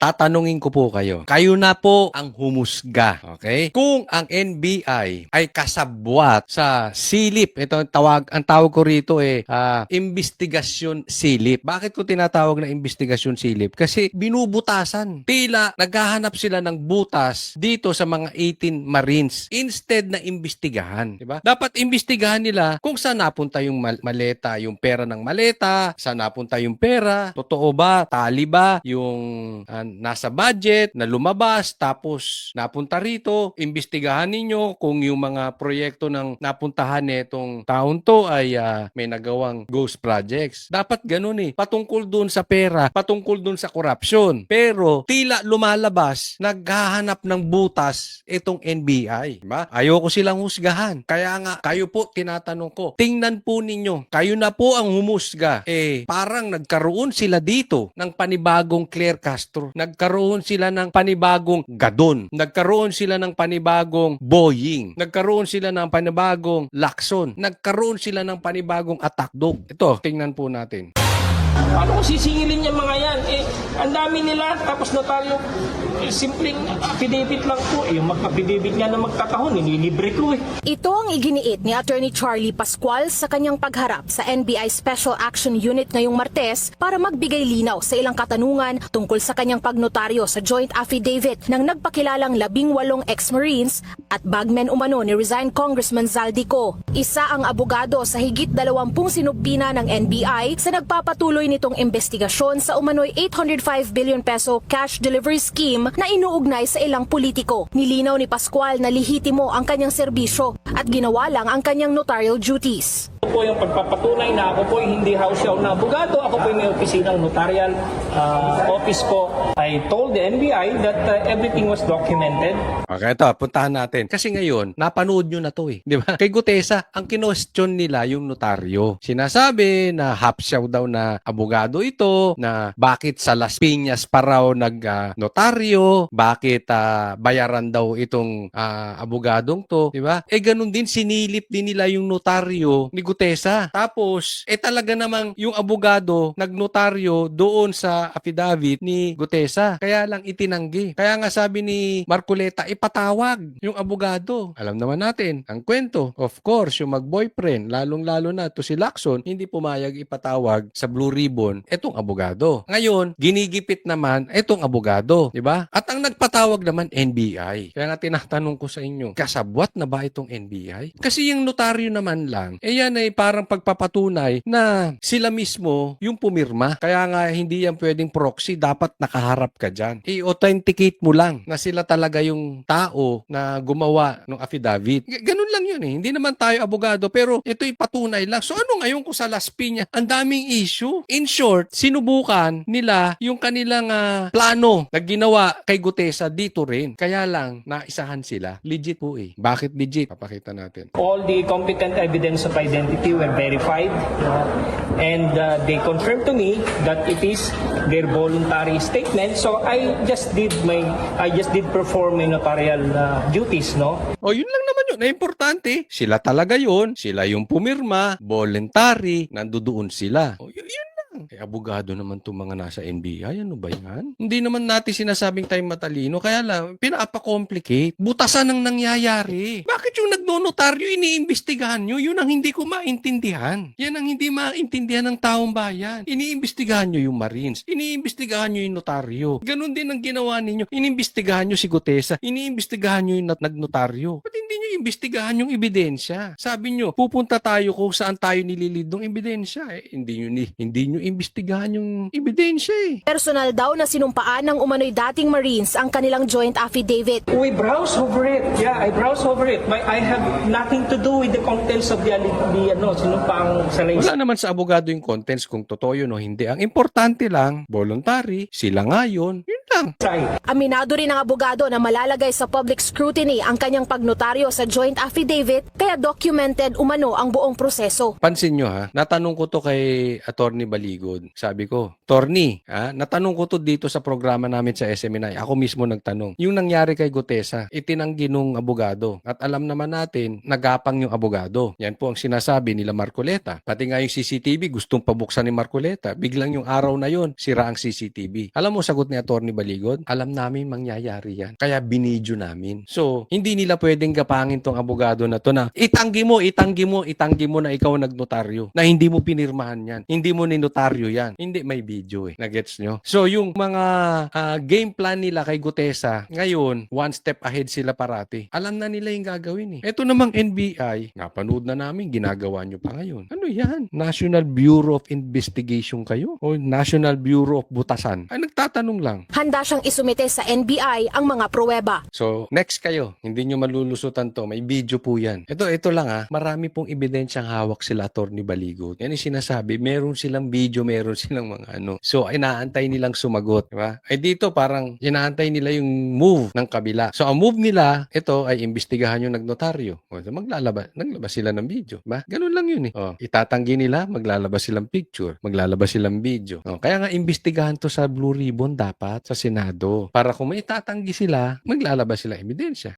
tatanungin ko po kayo. Kayo na po ang humusga, okay? Kung ang NBI ay kasabwat sa silip, ito ang tawag ko rito investigasyon silip. Bakit ko tinatawag na investigasyon silip? Kasi binubutasan. Tila naghahanap sila ng butas dito sa mga 18 Marines instead na imbestigahan, di ba? Dapat imbestigahan nila kung saan napunta yung maleta, yung pera ng maleta, saan napunta yung pera, totoo ba, tali ba, yung nasa budget na lumabas tapos napunta rito, imbestigahan ninyo kung yung mga proyekto ng napuntahan nitong taon to ay may nagawang ghost projects. Dapat ganun patungkol dun sa pera, patungkol dun sa corruption. Pero tila lumalabas, naghahanap ng butas itong NBI. Diba? Ayoko silang husgahan. Kaya nga, kayo po, tinatanong ko, tingnan po ninyo, kayo na po ang humusga. Parang nagkaroon sila dito ng panibagong Claire Castro. Nagkaroon sila ng panibagong Gadon. Nagkaroon sila ng panibagong Boying. Nagkaroon sila ng panibagong Lacson. Nagkaroon sila ng panibagong Attack Dog. Ito, tingnan po natin. Paano ko sisingilin yung mga yan? Ang dami nila, tapos notaryo, simpleng affidavit lang po. Yung mag-affidavit nga na magkatahon, nililibre ko Ito ang iginiit ni Attorney Charlie Pascual sa kanyang pagharap sa NBI Special Action Unit ngayong Martes para magbigay linaw sa ilang katanungan tungkol sa kanyang pagnotaryo sa joint affidavit ng nagpakilalang 18 ex-Marines at bagmen umano ni resigned Congressman Zaldico. Isa ang abogado sa higit 20 sinupina ng NBI sa nagpapatuloy nitong investigasyon sa umano'y 805 billion peso cash delivery scheme na inuugnay sa ilang politiko. Nilinaw ni Pascual na lihitimo ang kanyang serbisyo at ginawa lang ang kanyang notarial duties. Ito po yung pagpapatunay na ako po hindi house show na abogado, ako po yung may opisinang notarial office ko. I told the NBI that everything was documented. Okay, ito, puntahan natin. Kasi ngayon, napanood nyo na to di ba? Kay Gutesa, ang kinwestiyon nila yung notaryo. Sinasabi na half show daw na abogado ito, na bakit sa Las Piñas pa raw nag-notaryo, bakit bayaran daw itong abogadong to, di ba? Ganun din, sinilip din nila yung notaryo ni Gutesa. Tapos, talaga namang yung abogado nagnotaryo doon sa affidavit ni Gutesa. Kaya lang itinanggi. Kaya nga sabi ni Marcoleta, ipatawag yung abogado. Alam naman natin, ang kwento, of course, yung mag-boyfriend, lalong-lalo na to si Lacson, hindi pumayag ipatawag sa Blue Ribbon etong abogado. Ngayon, ginigipit naman etong abogado, di ba? At ang nagpatawag naman NBI. Kaya nga tinatanong ko sa inyo, kasabwat na ba itong NBI? Kasi yung notaryo naman lang, yan ay parang pagpapatunay na sila mismo yung pumirma. Kaya nga hindi yan pwedeng proxy, dapat nakaharap ka dyan. I-authenticate mo lang na sila talaga yung tao na gumawa ng affidavit. Ganun lang yun Hindi naman tayo abogado, pero ito'y patunay lang. So ano ngayon kung sa Las Piñas, ang daming issue. In short, sinubukan nila yung kanilang plano na ginawa kay Gutesa dito rin. Kaya lang, naisahan sila. Legit po Bakit legit? Papakita natin. All the competent evidence of identity were verified, and they confirmed to me that it is their voluntary statement. So I just did perform my notarial duties, Yun lang naman yun. Na importante, sila talaga yun. Sila yung pumirma, voluntary, nandoon sila. Yun lang. Abogado naman itong mga nasa NBI. Ano ba yan? Hindi naman natin sinasabing tayo matalino. Kaya lang, pinapa-complicate. Butasan ang nangyayari. Bakit yung nagnonotaryo iniimbestigahan nyo? Yun ang hindi ko maintindihan. Yan ang hindi maintindihan ng taong bayan. Iniimbestigahan nyo yung Marines. Iniimbestigahan nyo yung notaryo. Ganon din ang ginawa ninyo. Iniimbestigahan nyo si Gutesa. Iniimbestigahan nyo yung nagnotaryo. Ba't hindi nyo imbestigahan yung ebidensya? Sabi nyo, pupunta tayo kung saan tayo nililid ng ebidensya. Hindi nyo imbestigahan yung ebidensya Personal daw na sinumpaan ng umano'y dating Marines ang kanilang joint affidavit. We browse over it. Yeah, I browse over it. I have nothing to do with the contents of the sinumpaang salaysay. Wala naman sa abogado yung contents kung totoo yun o hindi. Ang importante lang, voluntary, sila nga yun lang. Aminado rin ang abogado na malalagay sa public scrutiny ang kanyang pagnotaryo sa joint affidavit, kaya documented umano ang buong proseso. Pansin nyo natanong ko to kay Attorney Baligod. Sabi ko, Attorney, natanong ko to dito sa programa namin sa SMNI. Ako mismo nagtanong. Yung nangyari kay Gutesa, itinanggi nung abogado. At alam naman natin, nagapang yung abogado. Yan po ang sinasabi nila Marcoleta. Pati nga yung CCTV, gustong pabuksan ni Marcoleta. Biglang yung araw na yon, sira ang CCTV. Alam mo, sagot ni Attorney Baligod, Baligod, alam namin mangyayari yan. Kaya binidyo namin. So, hindi nila pwedeng gapangin tong abogado na to na itanggi mo na ikaw nagnotaryo. Na hindi mo pinirmahan yan. Hindi mo ninotaryo yan. Hindi, may video eh. Nagets nyo? So, yung mga game plan nila kay Gutesa, ngayon, one step ahead sila parati. Alam na nila yung gagawin eh. Ito namang NBI, napanood na namin, ginagawa nyo pa ngayon. Ano yan? National Bureau of Investigation kayo? O National Bureau of Butasan? Ay, nagtatanong lang. Handa siyang isumite sa NBI ang mga pruweba. So, next kayo. Hindi nyo malulusutan to. May video po yan. Ito lang ha. Marami pong ebidensyang hawak sila, Atty. Baligot. Yan yung sinasabi. Meron silang video, meron silang mga ano. So, inaantay nilang sumagot. Diba? Ay dito, parang inaantay nila yung move ng kabila. So, ang move nila, ito ay imbestigahan yung nagnotaryo. O, so naglabas sila ng video. Diba? Ganun lang yun eh. O, itatanggi nila, maglalabas silang picture. Maglalabas silang video. O, kaya nga, imbestigahan to sa Blue Ribbon dapat sa Senado. Para kung may itatanggi sila, maglalabas sila ebidensya.